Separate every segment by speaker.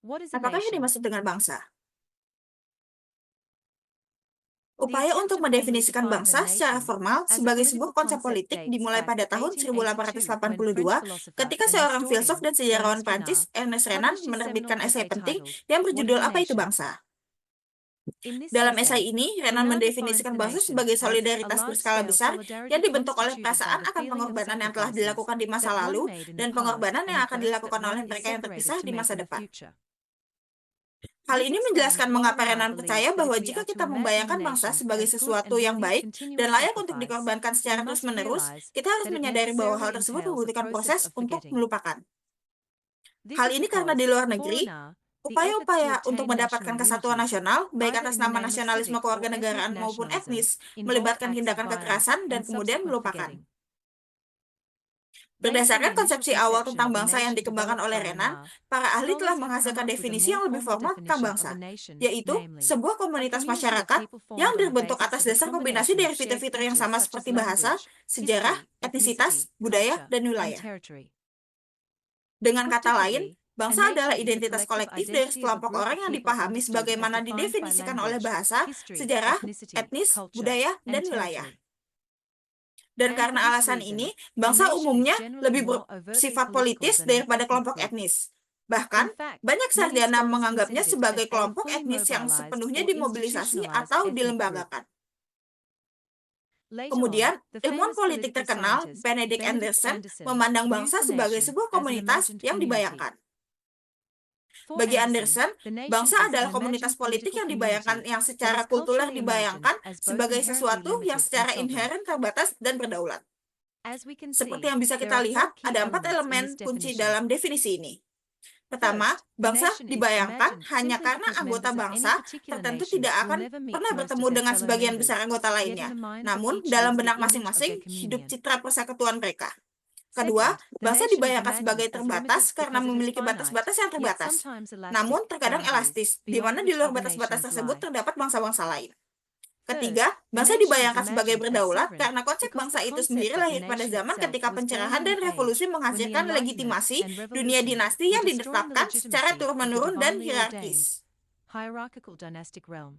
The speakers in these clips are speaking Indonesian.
Speaker 1: What is a
Speaker 2: Apakah yang
Speaker 1: nation?
Speaker 2: dimaksud dengan bangsa?
Speaker 1: The
Speaker 2: Upaya
Speaker 1: attempt
Speaker 2: untuk
Speaker 1: to formally
Speaker 2: mendefinisikan
Speaker 1: define a
Speaker 2: bangsa secara
Speaker 1: nation
Speaker 2: formal
Speaker 1: as a
Speaker 2: sebagai
Speaker 1: political
Speaker 2: sebuah konsep
Speaker 1: concept
Speaker 2: politik
Speaker 1: dates
Speaker 2: dimulai
Speaker 1: back
Speaker 2: pada
Speaker 1: to
Speaker 2: tahun
Speaker 1: 1882 when French
Speaker 2: 1882
Speaker 1: philosopher
Speaker 2: ketika
Speaker 1: and
Speaker 2: seorang filsuf
Speaker 1: historian
Speaker 2: dan sejarawan
Speaker 1: Ernest
Speaker 2: Prancis
Speaker 1: Renan
Speaker 2: Ernest Renan
Speaker 1: published his
Speaker 2: menerbitkan
Speaker 1: seminal
Speaker 2: esai
Speaker 1: essay
Speaker 2: penting
Speaker 1: titled
Speaker 2: yang
Speaker 1: What is
Speaker 2: berjudul
Speaker 1: a
Speaker 2: Apa Itu
Speaker 1: Nation?
Speaker 2: Bangsa?
Speaker 1: In this
Speaker 2: Dalam esai
Speaker 1: essay,
Speaker 2: ini, Renan
Speaker 1: Renan defines
Speaker 2: mendefinisikan
Speaker 1: the
Speaker 2: bangsa
Speaker 1: nation
Speaker 2: sebagai
Speaker 1: as a
Speaker 2: solidaritas berskala
Speaker 1: large-scale
Speaker 2: besar yang
Speaker 1: solidarity
Speaker 2: dibentuk oleh
Speaker 1: constituted by
Speaker 2: perasaan
Speaker 1: the
Speaker 2: akan
Speaker 1: feeling of
Speaker 2: pengorbanan yang telah
Speaker 1: sacrifices
Speaker 2: dilakukan di masa
Speaker 1: that one
Speaker 2: lalu
Speaker 1: made in the
Speaker 2: dan
Speaker 1: past
Speaker 2: pengorbanan
Speaker 1: and
Speaker 2: yang
Speaker 1: the
Speaker 2: akan
Speaker 1: vows that
Speaker 2: dilakukan
Speaker 1: one
Speaker 2: oleh
Speaker 1: is
Speaker 2: mereka yang
Speaker 1: separated
Speaker 2: terpisah
Speaker 1: to
Speaker 2: di
Speaker 1: make
Speaker 2: masa
Speaker 1: in the
Speaker 2: depan.
Speaker 1: future.
Speaker 2: Hal
Speaker 1: This
Speaker 2: ini
Speaker 1: explains
Speaker 2: menjelaskan
Speaker 1: why
Speaker 2: mengapa
Speaker 1: Renan
Speaker 2: Renan
Speaker 1: believes
Speaker 2: percaya
Speaker 1: that
Speaker 2: bahwa
Speaker 1: if we
Speaker 2: jika
Speaker 1: are
Speaker 2: kita
Speaker 1: to imagine a
Speaker 2: membayangkan bangsa
Speaker 1: nation
Speaker 2: sebagai
Speaker 1: as good
Speaker 2: sesuatu
Speaker 1: and
Speaker 2: yang
Speaker 1: worthy of
Speaker 2: baik
Speaker 1: continual
Speaker 2: dan layak untuk
Speaker 1: sacrifice,
Speaker 2: dikorbankan
Speaker 1: we
Speaker 2: secara
Speaker 1: must
Speaker 2: terus-menerus,
Speaker 1: realize
Speaker 2: kita harus
Speaker 1: that it
Speaker 2: menyadari bahwa hal
Speaker 1: necessarily
Speaker 2: tersebut
Speaker 1: entails a
Speaker 2: membutuhkan
Speaker 1: process
Speaker 2: proses
Speaker 1: of
Speaker 2: untuk
Speaker 1: forgetting.
Speaker 2: melupakan.
Speaker 1: This
Speaker 2: Hal
Speaker 1: is
Speaker 2: ini karena di
Speaker 1: because,
Speaker 2: luar
Speaker 1: for
Speaker 2: negeri,
Speaker 1: Renan, the efforts to
Speaker 2: upaya-upaya untuk
Speaker 1: obtain
Speaker 2: mendapatkan
Speaker 1: national
Speaker 2: kesatuan
Speaker 1: unity,
Speaker 2: nasional, baik
Speaker 1: either
Speaker 2: atas
Speaker 1: in the
Speaker 2: nama
Speaker 1: name of
Speaker 2: nasionalisme
Speaker 1: civic or ethnic
Speaker 2: kewarganegaraan maupun
Speaker 1: nationalism,
Speaker 2: etnis,
Speaker 1: involve
Speaker 2: melibatkan
Speaker 1: acts of
Speaker 2: tindakan
Speaker 1: violence
Speaker 2: kekerasan dan
Speaker 1: and
Speaker 2: kemudian
Speaker 1: subsequent
Speaker 2: melupakan.
Speaker 1: forgetting. Based on the
Speaker 2: Berdasarkan
Speaker 1: initial
Speaker 2: konsepsi awal
Speaker 1: conception
Speaker 2: tentang
Speaker 1: of a
Speaker 2: bangsa yang
Speaker 1: nation
Speaker 2: dikembangkan
Speaker 1: developed
Speaker 2: oleh
Speaker 1: by
Speaker 2: Renan,
Speaker 1: Renan,
Speaker 2: para ahli telah
Speaker 1: scholars have come
Speaker 2: menghasilkan
Speaker 1: up with a
Speaker 2: definisi
Speaker 1: more
Speaker 2: yang lebih
Speaker 1: formal
Speaker 2: formal tentang
Speaker 1: definition of
Speaker 2: bangsa,
Speaker 1: a nation,
Speaker 2: yaitu
Speaker 1: namely,
Speaker 2: sebuah
Speaker 1: a
Speaker 2: komunitas
Speaker 1: community of
Speaker 2: masyarakat
Speaker 1: people
Speaker 2: yang
Speaker 1: formed on the
Speaker 2: dibentuk
Speaker 1: basis
Speaker 2: atas
Speaker 1: of a
Speaker 2: dasar kombinasi
Speaker 1: combination of
Speaker 2: dari
Speaker 1: shared
Speaker 2: fitur-fitur yang
Speaker 1: features
Speaker 2: sama
Speaker 1: such as
Speaker 2: seperti bahasa,
Speaker 1: language,
Speaker 2: sejarah,
Speaker 1: history,
Speaker 2: etnisitas,
Speaker 1: ethnicity,
Speaker 2: budaya,
Speaker 1: culture,
Speaker 2: dan
Speaker 1: and
Speaker 2: wilayah.
Speaker 1: territory.
Speaker 2: Dengan
Speaker 1: Put
Speaker 2: kata lain,
Speaker 1: differently, a
Speaker 2: bangsa adalah
Speaker 1: nation is the
Speaker 2: identitas
Speaker 1: collective
Speaker 2: kolektif dari
Speaker 1: identity of a
Speaker 2: sekelompok
Speaker 1: group
Speaker 2: orang
Speaker 1: of
Speaker 2: yang
Speaker 1: people
Speaker 2: dipahami
Speaker 1: understood as
Speaker 2: sebagaimana
Speaker 1: defined by
Speaker 2: didefinisikan oleh
Speaker 1: language,
Speaker 2: bahasa,
Speaker 1: history,
Speaker 2: sejarah,
Speaker 1: ethnicity,
Speaker 2: etnis,
Speaker 1: culture,
Speaker 2: budaya,
Speaker 1: and
Speaker 2: dan wilayah.
Speaker 1: territory.
Speaker 2: Dan
Speaker 1: And for
Speaker 2: karena
Speaker 1: this
Speaker 2: alasan ini,
Speaker 1: reason, a
Speaker 2: bangsa
Speaker 1: nation is
Speaker 2: umumnya
Speaker 1: generally
Speaker 2: lebih
Speaker 1: more overtly
Speaker 2: bersifat
Speaker 1: political
Speaker 2: politis
Speaker 1: than an
Speaker 2: daripada
Speaker 1: ethnic
Speaker 2: kelompok
Speaker 1: group.
Speaker 2: etnis.
Speaker 1: In
Speaker 2: Bahkan,
Speaker 1: fact,
Speaker 2: banyak
Speaker 1: many
Speaker 2: sarjana
Speaker 1: scholars
Speaker 2: menganggapnya
Speaker 1: considered it
Speaker 2: sebagai
Speaker 1: a
Speaker 2: kelompok
Speaker 1: fully
Speaker 2: etnis yang
Speaker 1: mobilized
Speaker 2: sepenuhnya
Speaker 1: or
Speaker 2: dimobilisasi
Speaker 1: institutionalized
Speaker 2: atau
Speaker 1: ethnic group.
Speaker 2: dilembagakan.
Speaker 1: Later on,
Speaker 2: Kemudian,
Speaker 1: the
Speaker 2: ilmuwan
Speaker 1: famous
Speaker 2: politik
Speaker 1: political
Speaker 2: terkenal
Speaker 1: scientist
Speaker 2: Benedict
Speaker 1: Benedict
Speaker 2: Anderson
Speaker 1: Anderson
Speaker 2: memandang
Speaker 1: used
Speaker 2: bangsa
Speaker 1: the
Speaker 2: sebagai
Speaker 1: nation
Speaker 2: sebuah
Speaker 1: as an
Speaker 2: komunitas
Speaker 1: imagined
Speaker 2: yang
Speaker 1: community.
Speaker 2: dibayangkan.
Speaker 1: For
Speaker 2: Bagi
Speaker 1: Anderson,
Speaker 2: Anderson,
Speaker 1: the nation
Speaker 2: bangsa
Speaker 1: is an
Speaker 2: adalah komunitas
Speaker 1: imagined
Speaker 2: politik
Speaker 1: political
Speaker 2: yang dibayangkan
Speaker 1: community
Speaker 2: yang
Speaker 1: that
Speaker 2: secara
Speaker 1: is
Speaker 2: kulturer
Speaker 1: culturally imagined
Speaker 2: dibayangkan
Speaker 1: as both
Speaker 2: sebagai
Speaker 1: inherently
Speaker 2: sesuatu yang
Speaker 1: limited and
Speaker 2: secara
Speaker 1: sovereign.
Speaker 2: inheren terbatas dan berdaulat.
Speaker 1: As we can
Speaker 2: Seperti
Speaker 1: see,
Speaker 2: yang bisa
Speaker 1: there
Speaker 2: kita
Speaker 1: are four
Speaker 2: lihat,
Speaker 1: key
Speaker 2: ada 4
Speaker 1: elements in this
Speaker 2: elemen kunci
Speaker 1: definition.
Speaker 2: dalam definisi ini. Pertama,
Speaker 1: First, the
Speaker 2: bangsa
Speaker 1: nation is
Speaker 2: dibayangkan
Speaker 1: imagined
Speaker 2: hanya
Speaker 1: simply
Speaker 2: karena
Speaker 1: because
Speaker 2: anggota
Speaker 1: members of any
Speaker 2: bangsa
Speaker 1: particular
Speaker 2: tertentu
Speaker 1: nation
Speaker 2: tidak
Speaker 1: will
Speaker 2: akan
Speaker 1: never meet
Speaker 2: pernah
Speaker 1: most of
Speaker 2: bertemu
Speaker 1: their
Speaker 2: dengan
Speaker 1: fellow
Speaker 2: sebagian besar
Speaker 1: members,
Speaker 2: anggota
Speaker 1: yet in
Speaker 2: lainnya.
Speaker 1: the minds of
Speaker 2: Namun,
Speaker 1: each
Speaker 2: dalam
Speaker 1: lives the
Speaker 2: benak
Speaker 1: image of their
Speaker 2: masing-masing hidup
Speaker 1: communion.
Speaker 2: citra persekutuan mereka. Kedua,
Speaker 1: Second, the
Speaker 2: bangsa
Speaker 1: nation is
Speaker 2: dibayangkan
Speaker 1: imagined
Speaker 2: sebagai
Speaker 1: as limited
Speaker 2: terbatas karena
Speaker 1: because it has
Speaker 2: memiliki
Speaker 1: finite,
Speaker 2: batas-batas yang
Speaker 1: yet
Speaker 2: terbatas.
Speaker 1: sometimes
Speaker 2: Namun,
Speaker 1: elastic,
Speaker 2: terkadang
Speaker 1: boundaries,
Speaker 2: elastis, di
Speaker 1: beyond
Speaker 2: mana di
Speaker 1: which
Speaker 2: luar
Speaker 1: other
Speaker 2: batas-batas
Speaker 1: nations
Speaker 2: tersebut
Speaker 1: lie.
Speaker 2: terdapat bangsa-bangsa lain.
Speaker 1: Third,
Speaker 2: Ketiga,
Speaker 1: the
Speaker 2: bangsa
Speaker 1: nation is
Speaker 2: dibayangkan sebagai
Speaker 1: imagined as
Speaker 2: berdaulat
Speaker 1: sovereign
Speaker 2: karena konsep
Speaker 1: because the
Speaker 2: bangsa itu
Speaker 1: concept
Speaker 2: sendiri
Speaker 1: of the
Speaker 2: lahir pada
Speaker 1: nation
Speaker 2: zaman
Speaker 1: itself
Speaker 2: ketika
Speaker 1: was
Speaker 2: pencerahan
Speaker 1: born in
Speaker 2: dan
Speaker 1: an age
Speaker 2: revolusi
Speaker 1: when the
Speaker 2: menghasilkan
Speaker 1: Enlightenment
Speaker 2: legitimasi
Speaker 1: and
Speaker 2: dunia
Speaker 1: revolution
Speaker 2: dinasti
Speaker 1: were
Speaker 2: yang
Speaker 1: destroying the
Speaker 2: ditetapkan secara
Speaker 1: legitimacy of the
Speaker 2: turun-menurun dan
Speaker 1: divinely ordained,
Speaker 2: hierarkis.
Speaker 1: hierarchical dynastic realm.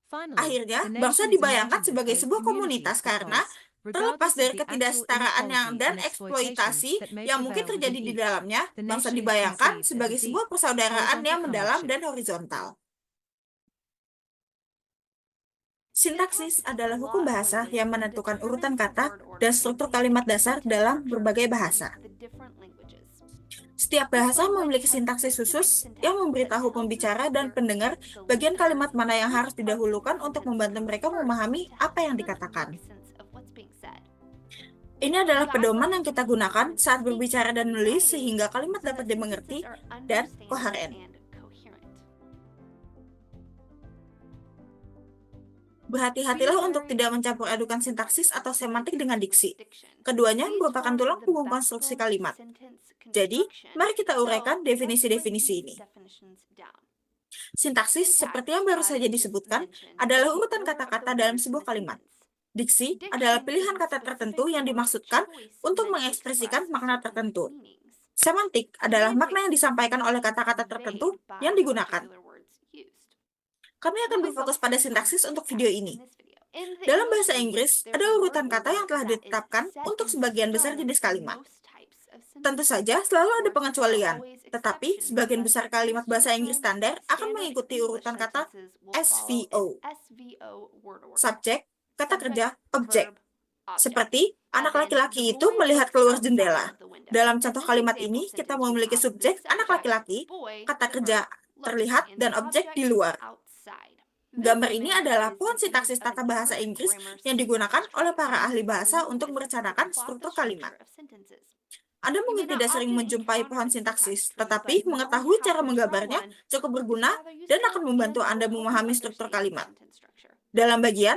Speaker 1: Finally,
Speaker 2: Akhirnya,
Speaker 1: the
Speaker 2: bangsa
Speaker 1: nation is
Speaker 2: dibayangkan
Speaker 1: imagined as
Speaker 2: sebagai
Speaker 1: a
Speaker 2: sebuah
Speaker 1: community
Speaker 2: komunitas karena
Speaker 1: because,
Speaker 2: terlepas
Speaker 1: regardless of
Speaker 2: dari
Speaker 1: the actual
Speaker 2: ketidaksetaraan
Speaker 1: inequality
Speaker 2: dan
Speaker 1: and exploitation
Speaker 2: eksploitasi
Speaker 1: that may
Speaker 2: yang mungkin
Speaker 1: prevail within
Speaker 2: terjadi di
Speaker 1: each,
Speaker 2: dalamnya,
Speaker 1: the
Speaker 2: bangsa
Speaker 1: nation is
Speaker 2: dibayangkan
Speaker 1: conceived as a
Speaker 2: sebagai
Speaker 1: deep,
Speaker 2: sebuah persaudaraan
Speaker 1: horizontal
Speaker 2: yang mendalam
Speaker 1: comradeship.
Speaker 2: dan horizontal. Sintaksis adalah hukum bahasa yang menentukan urutan kata dan struktur kalimat dasar dalam berbagai bahasa. Setiap bahasa memiliki sintaksis khusus yang memberitahu pembicara dan pendengar bagian kalimat mana yang harus didahulukan untuk membantu mereka memahami apa yang dikatakan. Ini adalah pedoman yang kita gunakan saat berbicara dan menulis sehingga kalimat dapat dimengerti dan koheren. Berhati-hatilah untuk tidak mencampur adukan sintaksis atau semantik dengan diksi. Keduanya merupakan tulang punggung konstruksi kalimat. Jadi, mari kita uraikan definisi-definisi ini. Sintaksis, seperti yang baru saja disebutkan, adalah urutan kata-kata dalam sebuah kalimat. Diksi adalah pilihan kata tertentu yang dimaksudkan untuk mengekspresikan makna tertentu. Semantik adalah makna yang disampaikan oleh kata-kata tertentu yang digunakan. Kami akan berfokus pada sintaksis untuk video ini. Dalam bahasa Inggris, ada urutan kata yang telah ditetapkan untuk sebagian besar jenis kalimat. Tentu saja, selalu ada pengecualian, tetapi sebagian besar kalimat bahasa Inggris standar akan mengikuti urutan kata SVO. Subjek, kata kerja, objek. Seperti, anak laki-laki itu melihat keluar jendela. Dalam contoh kalimat ini, kita memiliki subjek, anak laki-laki, kata kerja, terlihat, dan objek di luar. Gambar ini adalah pohon sintaksis tata bahasa Inggris yang digunakan oleh para ahli bahasa untuk merencanakan struktur kalimat. Anda mungkin tidak sering menjumpai pohon sintaksis, tetapi mengetahui cara menggambarnya cukup berguna dan akan membantu Anda memahami struktur kalimat. Dalam bagian,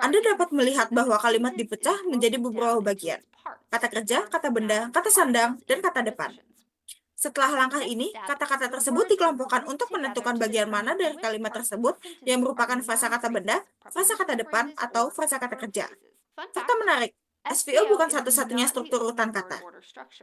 Speaker 2: Anda dapat melihat bahwa kalimat dipecah menjadi beberapa bagian: kata kerja, kata benda, kata sandang, dan kata depan. Setelah langkah ini, kata-kata tersebut dikelompokkan untuk menentukan bagian mana dari kalimat tersebut yang merupakan frasa kata benda, frasa kata depan, atau frasa kata kerja. Fakta menarik, SVO bukan satu-satunya struktur urutan kata.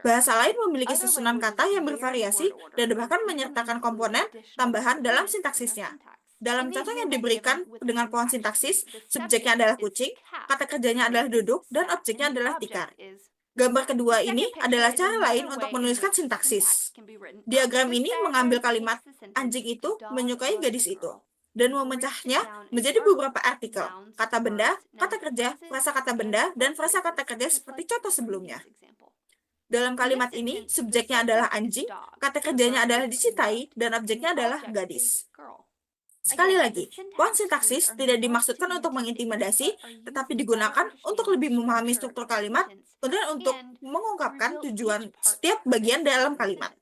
Speaker 2: Bahasa lain memiliki susunan kata yang bervariasi dan bahkan menyertakan komponen tambahan dalam sintaksisnya. Dalam contoh yang diberikan dengan pohon sintaksis, subjeknya adalah kucing, kata kerjanya adalah duduk, dan objeknya adalah tikar. Gambar kedua ini adalah cara lain untuk menuliskan sintaksis. Diagram ini mengambil kalimat anjing itu menyukai gadis itu dan memecahnya menjadi beberapa artikel, kata benda, kata kerja, frasa kata benda, dan frasa kata kerja seperti contoh sebelumnya. Dalam kalimat ini, subjeknya adalah anjing, kata kerjanya adalah dicintai, dan objeknya adalah gadis. Sekali lagi, pohon sintaksis tidak dimaksudkan untuk mengintimidasi, tetapi digunakan untuk lebih memahami struktur kalimat dan untuk mengungkapkan tujuan setiap bagian dalam kalimat.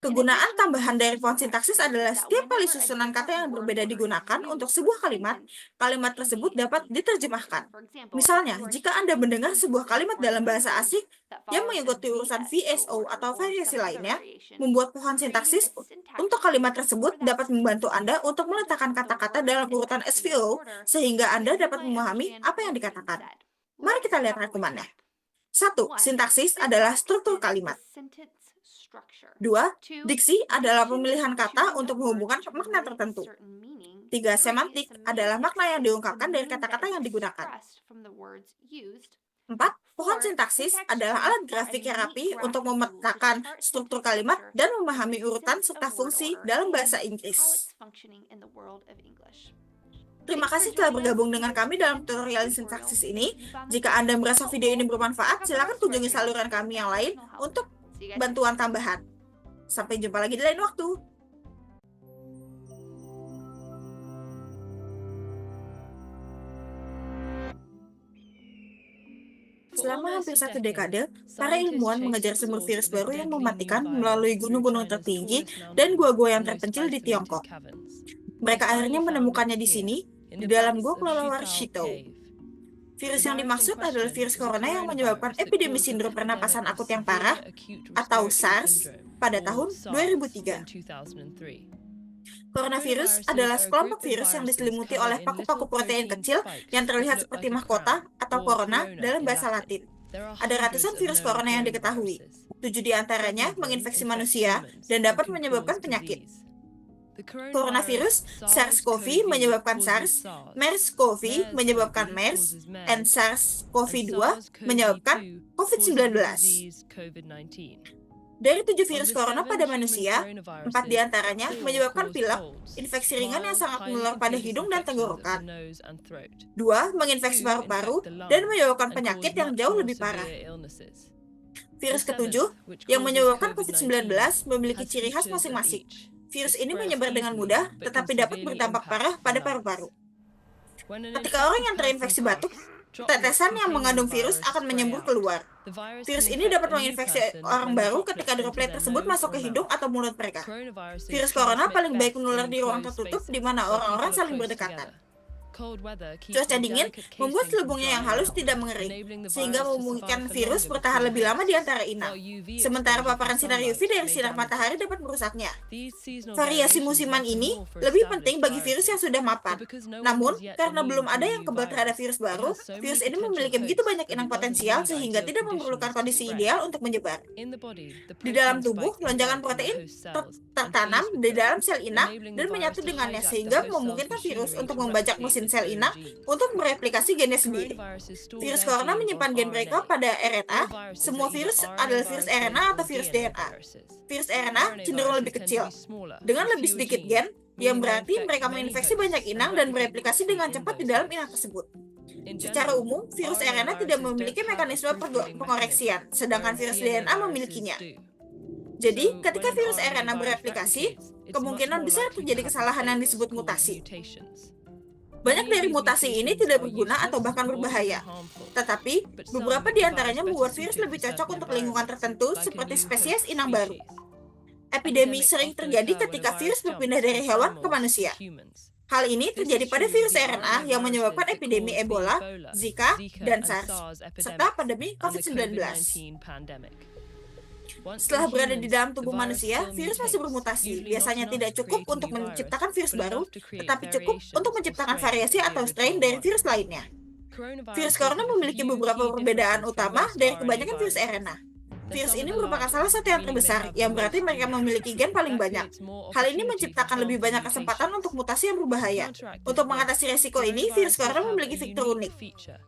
Speaker 2: Kegunaan tambahan dari pohon sintaksis adalah setiap kali susunan kata yang berbeda digunakan untuk sebuah kalimat, kalimat tersebut dapat diterjemahkan. Misalnya, jika Anda mendengar sebuah kalimat dalam bahasa asing yang mengikuti urusan VSO atau variasi lainnya, membuat pohon sintaksis untuk kalimat tersebut dapat membantu Anda untuk meletakkan kata-kata dalam urutan SVO sehingga Anda dapat memahami apa yang dikatakan. Mari kita lihat rangkumannya. 1. Sintaksis adalah struktur kalimat. 2. Diksi adalah pemilihan kata untuk menghubungkan makna tertentu. 3. Semantik adalah makna yang diungkapkan dari kata-kata yang digunakan. 4. Pohon sintaksis adalah alat grafik yang rapi untuk memetakan struktur kalimat dan memahami urutan serta fungsi dalam bahasa Inggris. Terima kasih telah bergabung dengan kami dalam tutorial sintaksis ini. Jika Anda merasa video ini bermanfaat, silakan kunjungi saluran kami yang lain untuk bantuan tambahan. Sampai jumpa lagi di lain waktu. Selama hampir 1 dekade, para ilmuwan mengejar sumber virus baru yang mematikan melalui gunung-gunung tertinggi dan gua-gua yang terpencil di Tiongkok. Mereka akhirnya menemukannya di sini, di dalam gua kelelawar Shito. Virus yang dimaksud adalah virus corona yang menyebabkan epidemi sindrom pernapasan akut yang parah, atau SARS, pada tahun 2003. Coronavirus adalah sekelompok virus yang diselimuti oleh paku-paku protein kecil yang terlihat seperti mahkota atau corona dalam bahasa Latin. Ada ratusan virus corona yang diketahui. 7 di antaranya menginfeksi manusia dan dapat menyebabkan penyakit. Coronavirus SARS-CoV menyebabkan SARS, MERS-CoV menyebabkan MERS, dan SARS-CoV-2 menyebabkan COVID-19. Dari 7 virus corona pada manusia, 4 di antaranya menyebabkan pilek, infeksi ringan yang sangat menular pada hidung dan tenggorokan. 2 menginfeksi paru-paru dan menyebabkan penyakit yang jauh lebih parah. Virus ketujuh, yang menyebabkan COVID-19, memiliki ciri khas masing-masing. Virus ini menyebar dengan mudah, tetapi dapat berdampak parah pada paru-paru. Ketika orang yang terinfeksi batuk, tetesan yang mengandung virus akan menyembur keluar. Virus ini dapat menginfeksi orang baru ketika droplet tersebut masuk ke hidung atau mulut mereka. Virus corona paling baik menular di ruang tertutup di mana orang-orang saling berdekatan. Cuaca dingin membuat selubungnya yang halus tidak mengering, sehingga memungkinkan virus bertahan lebih lama di antara inang. Sementara paparan sinar UV dari sinar matahari dapat merusaknya. Variasi musiman ini lebih penting bagi virus yang sudah mapan. Namun, karena belum ada yang kebal terhadap virus baru, virus ini memiliki begitu banyak inang potensial sehingga tidak memerlukan kondisi ideal untuk menyebar. Di dalam tubuh, lonjakan protein tertanam di dalam sel inang dan menyatu dengannya sehingga memungkinkan virus untuk membajak mesin sel inang untuk mereplikasi gennya sendiri. Virus corona menyimpan gen mereka pada RNA. Semua virus adalah virus RNA atau virus DNA. Virus RNA cenderung lebih kecil, dengan lebih sedikit gen, yang berarti mereka menginfeksi banyak inang dan bereplikasi dengan cepat di dalam inang tersebut. Secara umum, virus RNA tidak memiliki mekanisme pengoreksian, sedangkan virus DNA memilikinya. Jadi, ketika virus RNA bereplikasi, kemungkinan besar terjadi kesalahan yang disebut mutasi. Banyak dari mutasi ini tidak berguna atau bahkan berbahaya, tetapi beberapa di antaranya membuat virus lebih cocok untuk lingkungan tertentu seperti spesies inang baru. Epidemi sering terjadi ketika virus berpindah dari hewan ke manusia. Hal ini terjadi pada virus RNA yang menyebabkan epidemi Ebola, Zika, dan SARS, serta pandemi COVID-19. Setelah berada di dalam tubuh manusia, virus masih bermutasi. Biasanya tidak cukup untuk menciptakan virus baru, tetapi cukup untuk menciptakan variasi atau strain dari virus lainnya. Virus corona memiliki beberapa perbedaan utama dari kebanyakan virus RNA. Virus ini merupakan salah satu yang terbesar, yang berarti mereka memiliki gen paling banyak. Hal ini menciptakan lebih banyak kesempatan untuk mutasi yang berbahaya. Untuk mengatasi resiko ini, virus corona memiliki fitur unik,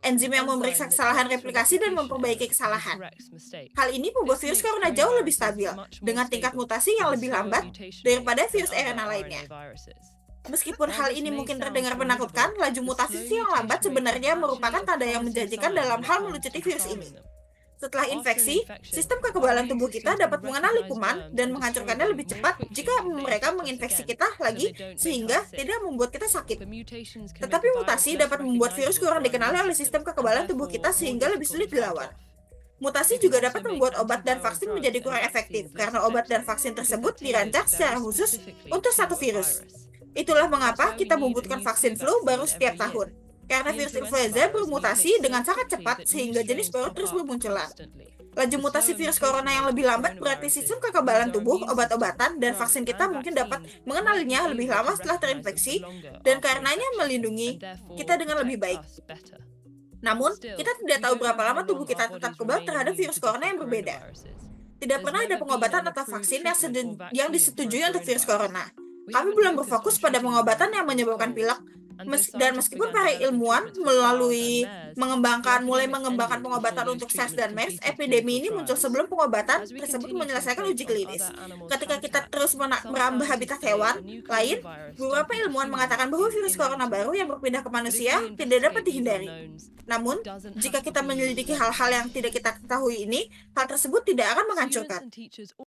Speaker 2: enzim yang memeriksa kesalahan replikasi dan memperbaiki kesalahan. Hal ini membuat virus corona jauh lebih stabil, dengan tingkat mutasi yang lebih lambat daripada virus RNA lainnya. Meskipun hal ini mungkin terdengar menakutkan, laju mutasi yang lambat sebenarnya merupakan tanda yang menjanjikan dalam hal melucuti virus ini. Setelah infeksi, sistem kekebalan tubuh kita dapat mengenali kuman dan menghancurkannya lebih cepat jika mereka menginfeksi kita lagi, sehingga tidak membuat kita sakit. Tetapi mutasi dapat membuat virus kurang dikenali oleh sistem kekebalan tubuh kita sehingga lebih sulit dilawan. Mutasi juga dapat membuat obat dan vaksin menjadi kurang efektif, karena obat dan vaksin tersebut dirancang secara khusus untuk satu virus. Itulah mengapa kita membutuhkan vaksin flu baru setiap tahun. Karena virus influenza bermutasi dengan sangat cepat sehingga jenis baru terus bermunculan. Laju mutasi virus corona yang lebih lambat berarti sistem kekebalan tubuh, obat-obatan, dan vaksin kita mungkin dapat mengenalinya lebih lama setelah terinfeksi dan karenanya melindungi kita dengan lebih baik. Namun, kita tidak tahu berapa lama tubuh kita tetap kebal terhadap virus corona yang berbeda. Tidak pernah ada pengobatan atau vaksin yang disetujui untuk virus corona. Kami belum berfokus pada pengobatan yang menyebabkan pilek, dan meskipun para ilmuwan mulai mengembangkan pengobatan untuk SARS dan MERS, epidemi ini muncul sebelum pengobatan tersebut menyelesaikan uji klinis. Ketika kita terus merambah habitat hewan lain, beberapa ilmuwan mengatakan bahwa virus corona baru yang berpindah ke manusia tidak dapat dihindari. Namun, jika kita menyelidiki hal-hal yang tidak kita ketahui ini, hal tersebut tidak akan menghancurkan.